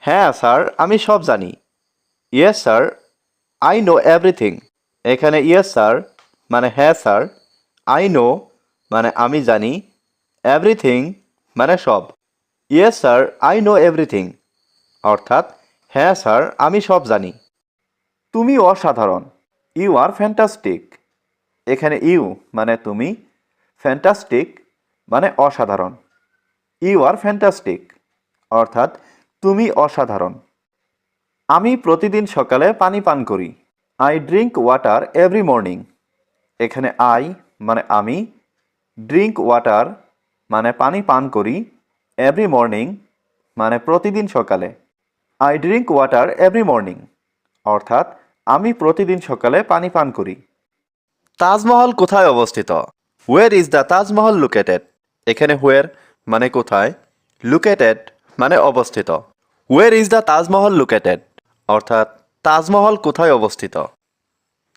হ্যাঁ স্যার, আমি সব জানি। Yes sir, I know everything. এখানে ইয়েস স্যার মানে হ্যাঁ স্যার, আই নো মানে আমি জানি, এভরিথিং মানে সব। Yes sir, I know everything অর্থাৎ হ্যাঁ স্যার, আমি সব জানি। তুমি অসাধারণ। You are fantastic. এখানে ইউ মানে তুমি, ফ্যান্টাস্টিক মানে অসাধারণ। ইউ আর ফ্যান্টাস্টিক অর্থাৎ তুমি অসাধারণ। আমি প্রতিদিন সকালে পানি পান করি। I drink water every morning. এখানে আই মানে আমি, ড্রিঙ্ক ওয়াটার মানে পানি পান করি, এভরি মর্নিং মানে প্রতিদিন সকালে। I drink water every morning অর্থাৎ আমি প্রতিদিন সকালে পানি পান করি। তাজমহল কোথায় অবস্থিত? Where is the Taj Mahal located? এখানে হোয়ার মানে কোথায়, লোকেটেড মানে অবস্থিত। Where is the Taj Mahal located অর্থাৎ তাজমহল কোথায় অবস্থিত।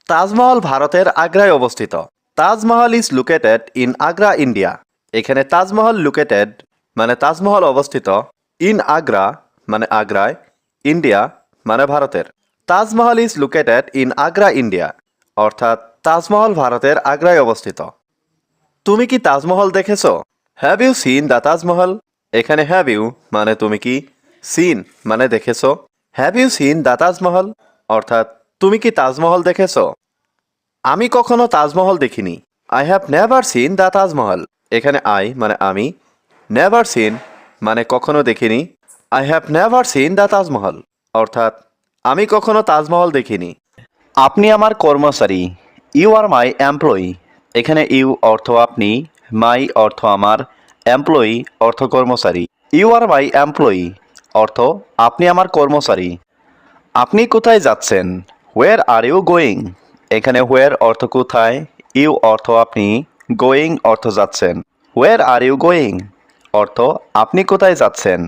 তাজমহল ভারতের আগ্রায় অবস্থিত। Taj Mahal is located in Agra, India. এখানে তাজমহল লোকেটেড মানে তাজমহল অবস্থিত, ইন আগ্রা মানে আগ্রায়, ইন্ডিয়া মানে ভারতের। Taj Mahal is located in Agra, India অর্থাৎ তাজমহল ভারতের আগ্রায় অবস্থিত। তুমি কি তাজমহল দেখেছো? Have you seen the Taj Mahal? এখানে হ্যাভ ইউ মানে তুমি কি, সিন মানে দেখেছো। Have you seen the Taj Mahal অর্থাৎ তুমি কি তাজমহল দেখেছো? আমি কখনো তাজমহল দেখিনি। I have never seen the Taj Mahal. এখানে আই মানে আমি, নেভার সিন মানে কখনো দেখিনি, I have never seen the Taj Mahal অর্থাৎ আমি কখনো তাজমহল দেখিনি। আপনি আমার কর্মচারী। You are my employee. এখানে ইউ অর্থ আপনি, মাই অর্থ আমার, এমপ্লয়ি অর্থ কর্মচারী। ইউ আর মাই এমপ্লয়ি অর্থ আপনি আমার কর্মচারী। আপনি কোথায় যাচ্ছেন? হোয়ার আর ইউ গোয়িং? এখানে হোয়ার অর্থ কোথায়, ইউ অর্থ আপনি, গোয়িং অর্থ যাচ্ছেন। হোয়ার আর ইউ গোয়িং অর্থ আপনি কোথায় যাচ্ছেন।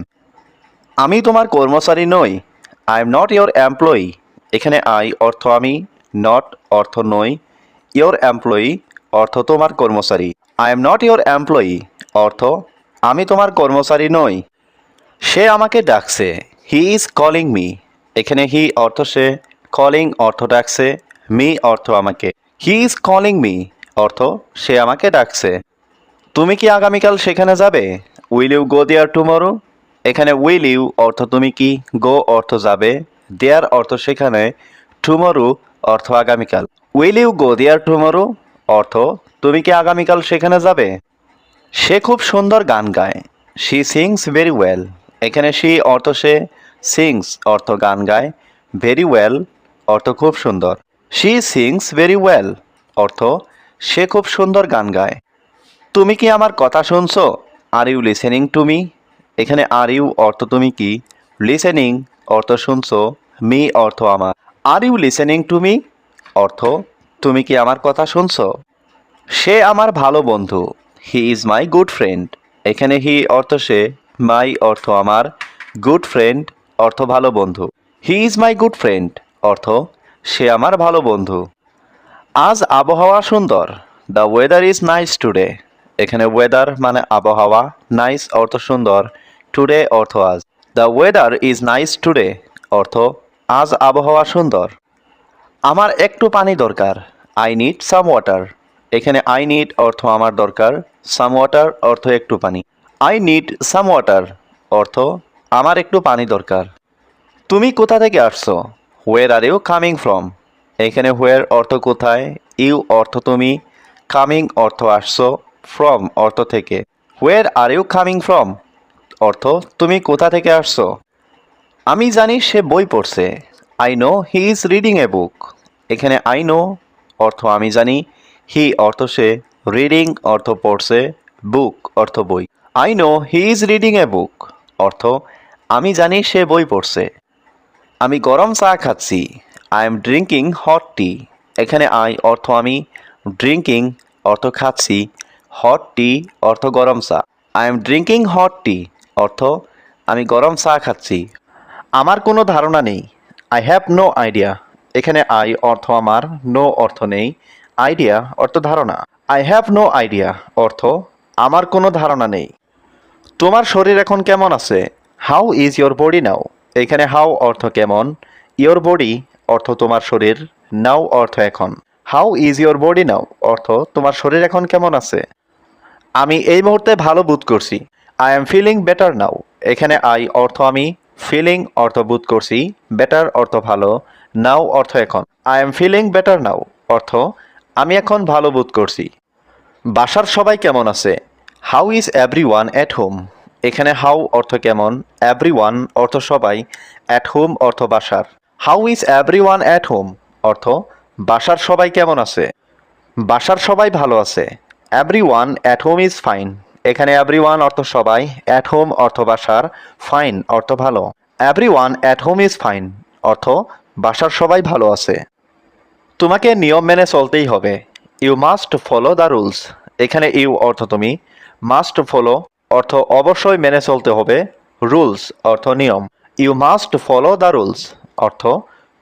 আমি তোমার কর্মচারী নই। I am not your employee. এখানে আই অর্থ আমি, নট অর্থ নই, ইয়োর এমপ্লয়ি অর্থ তোমার কর্মচারী। I am not your employee অর্থ আমি তোমার কর্মচারী নই। সে আমাকে ডাকছে। He is calling me. এখানে হি অর্থ সে, কলিং অর্থ ডাকছে, মি অর্থ আমাকে। হি ইজ কলিং মি অর্থ সে আমাকে ডাকছে। তুমি কি আগামীকাল সেখানে যাবে? Will you go there tomorrow? এখানে উইল ইউ অর্থ তুমি কি, গো অর্থ যাবে, দেয়ার অর্থ সেখানে, টুমরো অর্থ আগামীকাল। Will you go there tomorrow অর্থ তুমি কি আগামীকাল সেখানে যাবে? সে খুব সুন্দর গান গায়। She sings very well. এখানে শি অর্থ সে, সিংস অর্থ গান গায়, ভেরি ওয়েল অর্থ খুব সুন্দর। শি সিংস ভেরি ওয়েল অর্থ সে খুব সুন্দর গান গায়। তুমি কি আমার কথা শুনছো? Are you listening to me? এখানে আর ইউ অর্থ তুমি কি, লিসেনিং অর্থ শুনছো, মি অর্থ আমার। Are you listening to me অর্থ তুমি কি আমার কথা শুনছো? সে আমার ভালো বন্ধু। He is my good friend. এখানে হি অর্থ সে, মাই অর্থ আমার, গুড ফ্রেন্ড অর্থ ভালো বন্ধু। He is my good friend অর্থ সে আমার ভালো বন্ধু। আজ আবহাওয়া সুন্দর। The weather is nice today. এখানে ওয়েদার মানে আবহাওয়া, নাইস অর্থ সুন্দর, টুডে অর্থ আজ। The weather is nice today অর্থ আজ আবহাওয়া সুন্দর। আমার একটু পানি দরকার। I need some water. এখানে আই নিড অর্থ আমার দরকার, সাম ওয়াটার অর্থ একটু পানি। আই নিড সাম ওয়াটার অর্থ আমার একটু পানি দরকার। তুমি কোথা থেকে আসছো? হোয়ার আর ইউ কামিং ফ্রম? এখানে হোয়ার অর্থ কোথায়, ইউ অর্থ তুমি, কামিং অর্থ আসছো, ফ্রম অর্থ থেকে। Where are you coming from অর্থ তুমি কোথা থেকে আসছো। আমি জানি সে বই পড়ছে। I know he is reading a book. এখানে আই নো অর্থ আমি জানি, হি অর্থ সে, রিডিং অর্থ পড়ছে, বুক অর্থ বই। I know he is reading a book অর্থ আমি জানি সে বই পড়ছে। আমি গরম চা খাচ্ছি, I am drinking hot tea. এখানে আই অর্থ আমি, ড্রিঙ্কিং অর্থ খাচ্ছি, হট টি অর্থ গরম চা। I am drinking hot tea অর্থ আমি গরম চা খাচ্ছি। আমার কোনো ধারণা নেই, আই হ্যাভ নো আইডিয়া। এখানে আই অর্থ আমার, নো অর্থ নেই, আইডিয়া অর্থ ধারণা। আই হ্যাভ নো আইডিয়া অর্থ আমার কোনো ধারণা নেই। তোমার শরীর এখন কেমন আছে? হাউ ইজ ইয়োর বডি নাও? এখানে হাউ অর্থ কেমন, ইয়োর বডি অর্থ তোমার শরীর, নাও অর্থ এখন। হাউ ইজ ইয়োর বডি নাও অর্থ তোমার শরীর এখন কেমন আছে। আমি এই মুহূর্তে ভালো বোধ করছি, I am feeling better now. এখানে আই অর্থ আমি, ফিলিং অর্থ বোধ করছি, বেটার অর্থ ভালো, নাও অর্থ এখন। I am feeling better now অর্থ আমি এখন ভালো বোধ করছি। বাসার সবাই কেমন আছে? How is every one at home? এখানে হাউ অর্থ কেমন, এভরি ওয়ান অর্থ সবাই, অ্যাট হোম অর্থ বাসার। How is every one at home অর্থ বাসার সবাই কেমন আছে। বাসার সবাই ভালো আছে, every one at home is fine. এখানে এভরি ওয়ান অর্থ সবাই, অ্যাট হোম অর্থ বাসার, ফাইন অর্থ ভালো। Every one at home is fine অর্থ বাসার সবাই ভালো আছে। তোমাকে নিয়ম মেনে চলতেই হবে, you must follow the rules. এখানে ইউ অর্থ তুমি, মাস্ট ফলো অর্থ অবশ্যই মেনে চলতে হবে, রুলস অর্থ নিয়ম। You must follow the rules অর্থ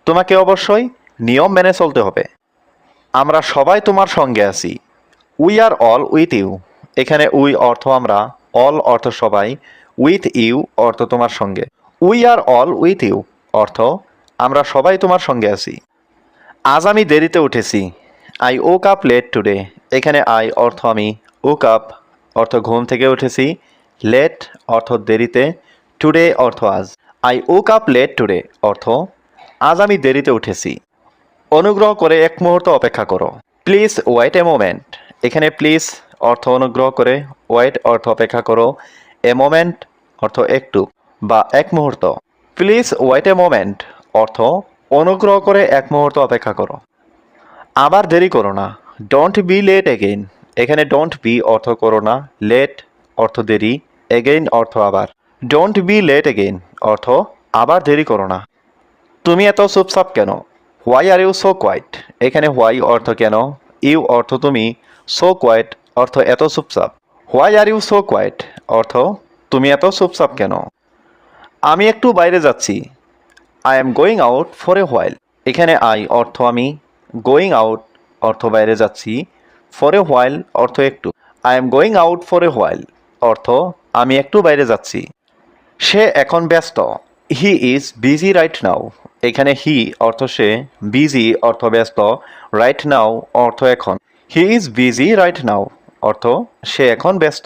তোমাকে অবশ্যই নিয়ম মেনে চলতে হবে। আমরা সবাই তোমার সঙ্গে আছি, we are all with you. এখানে উই অর্থ আমরা, অল অর্থ সবাই, উইথ ইউ অর্থ তোমার সঙ্গে। We are all with you অর্থ আমরা সবাই তোমার সঙ্গে আছি। আজ আমি দেরিতে উঠেছি, I woke up late today. এখানে আই অর্থ আমি, ওক আপ অর্থ ঘুম থেকে উঠেছি, লেট অর্থ দেরিতে, টুডে অর্থ আজ। I woke up late today অর্থ আজ আমি দেরিতে উঠেছি। অনুগ্রহ করে এক মুহূর্ত অপেক্ষা করো, প্লিজ ওয়েট এ মোমেন্ট। এখানে প্লিজ অর্থ অনুগ্রহ করে, ওয়েট অর্থ অপেক্ষা করো, এ মোমেন্ট অর্থ একটু বা এক মুহূর্ত। প্লিজ ওয়েট এ মোমেন্ট অর্থ অনুগ্রহ করে এক মুহূর্ত অপেক্ষা করো। আবার দেরি করো না, ডোন্ট বি লেট এগেইন। এখানে ডোন্ট বি অর্থ করো না, লেট অর্থ দেরি, এগেইন অর্থ আবার। ডোন্ট বি লেট এগেইন অর্থ আবার দেরি করো না। তুমি এত চুপচাপ কেন? Why are you so quiet? এখানে হোয়াই অর্থ কেন, ইউ অর্থ তুমি, সো কোয়াইট অর্থ এত চুপচাপ। Why are you so quiet অর্থ তুমি এত চুপচাপ কেন। আমি একটু বাইরে যাচ্ছি, I am going out for a while. এখানে আই অর্থ আমি, গোয়িং আউট অর্থ বাইরে যাচ্ছি, ফর এ হোয়াইল অর্থ একটু। I am going out for a while অর্থ আমি একটু বাইরে যাচ্ছি। সে এখন ব্যস্ত, হি ইজ বিজি রাইট নাও। এখানে হি অর্থ সে, বিজি অর্থ ব্যস্ত, রাইট নাও অর্থ এখন। He is busy right now অর্থ সে এখন ব্যস্ত।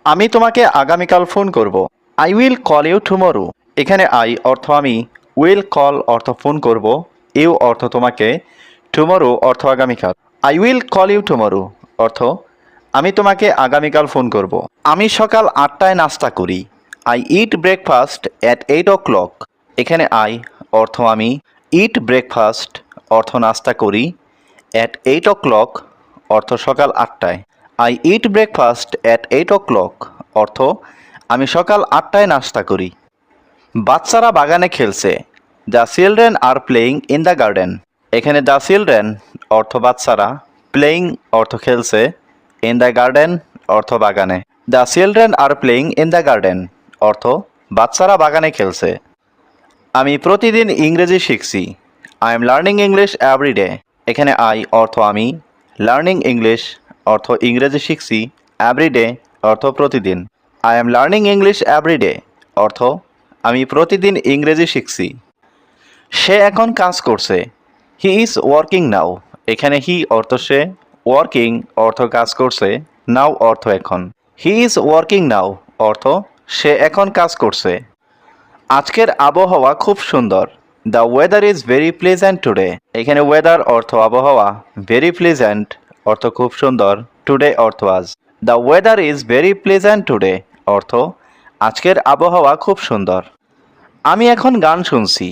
আমি তোমাকে আগামীকাল ফোন করব, I will call you tomorrow. এখানে আই অর্থ আমি, উইল কল অর্থ ফোন করব, ইউ অর্থ তোমাকে, টুমরো অর্থ আগামীকাল। I will call you tomorrow অর্থ আমি তোমাকে আগামীকাল ফোন করব। আমি সকাল 8টায় নাস্তা করি, I eat breakfast at 8 o'clock। এখানে আই অর্থ আমি, ইট ব্রেকফাস্ট অর্থ নাস্তা করি, অ্যাট 8 o'clock অর্থ সকাল 8টায়। I eat breakfast at 8 o'clock অর্থ আমি সকাল 8টায় নাস্তা করি। বাচ্চারা বাগানে খেলছে, the children are playing in the garden. এখানে দ্য চিলড্রেন অর্থ বাচ্চারা, প্লেয়িং অর্থ খেলছে, ইন দ্য গার্ডেন অর্থ বাগানে। The children are playing in the garden অর্থ বাচ্চারা বাগানে খেলছে। আমি প্রতিদিন ইংরেজি শিখছি, I am learning English everyday. এখানে আই অর্থ আমি, লার্নিং ইংলিশ অর্থ ইংরেজি শিখছি, এভরিডে অর্থ প্রতিদিন। I am learning English everyday অর্থ আমি প্রতিদিন ইংরেজি শিখছি। সে এখন কাজ করছে, হি ইজ ওয়ার্কিং নাও। এখানে হি অর্থ সে, ওয়ার্কিং অর্থ কাজ করছে, নাও অর্থ এখন। হি ইজ ওয়ার্কিং নাও অর্থ সে এখন কাজ করছে। আজকের আবহাওয়া খুব সুন্দর, the weather is very pleasant today. এখানে ওয়েদার অর্থ আবহাওয়া, ভেরি প্লেজেন্ট অর্থ খুব সুন্দর, টুডে অর্থ আজ। The weather is very pleasant today অর্থ আজকের আবহাওয়া খুব সুন্দর। আমি এখন গান শুনছি,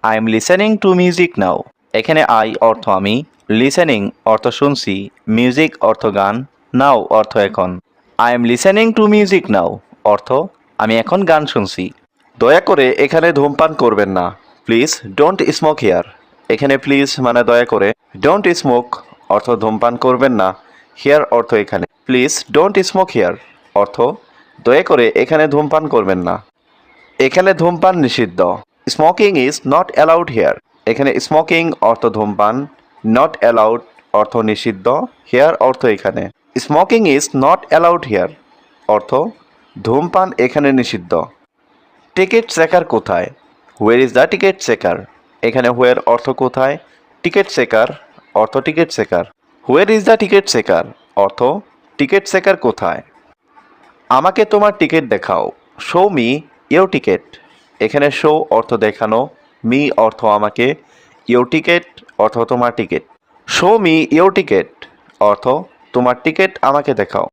I am listening to music now. এখানে আই অর্থ আমি, লিসেনিং অর্থ শুনছি, মিউজিক অর্থ গান, নাও অর্থ এখন। I am listening to music now অর্থ আমি এখন গান শুনছি। দয়া করে এখানে ধূমপান করবেন না। Please don't smoke here. এখানে প্লিজ মানে দয়া করে, ডোন্ট স্মোক অর্থ ধূমপান করবেন না, হিয়ার অর্থ এখানে। প্লিজ ডোন্ট স্মোক হিয়ার অর্থ দয়া করে এখানে ধূমপান করবেন না। এখানে ধূমপান নিষিদ্ধ। Smoking is not allowed here. এখানে স্মোকিং অর্থ ধূমপান, নট অ্যালাউড অর্থ নিষিদ্ধ, হিয়ার অর্থ এখানে। Smoking is not allowed here অর্থ ধূমপান এখানে নিষিদ্ধ। টিকিট চেকার কোথায়? Where is the ticket checker? এখানে হোয়ার অর্থ কোথায়, টিকিট চেকার অর্থ ticket checker. Where is the ticket checker অর্থ টিকিট চেকার কোথায়? আমাকে তোমার টিকিট দেখাও। Show me your ticket. এখানে শো অর্থ দেখানো, মি অর্থ আমাকে, ইয়োর টিকিট অর্থ তোমার ticket. Show me your ticket অর্থ তোমার টিকিট আমাকে দেখাও।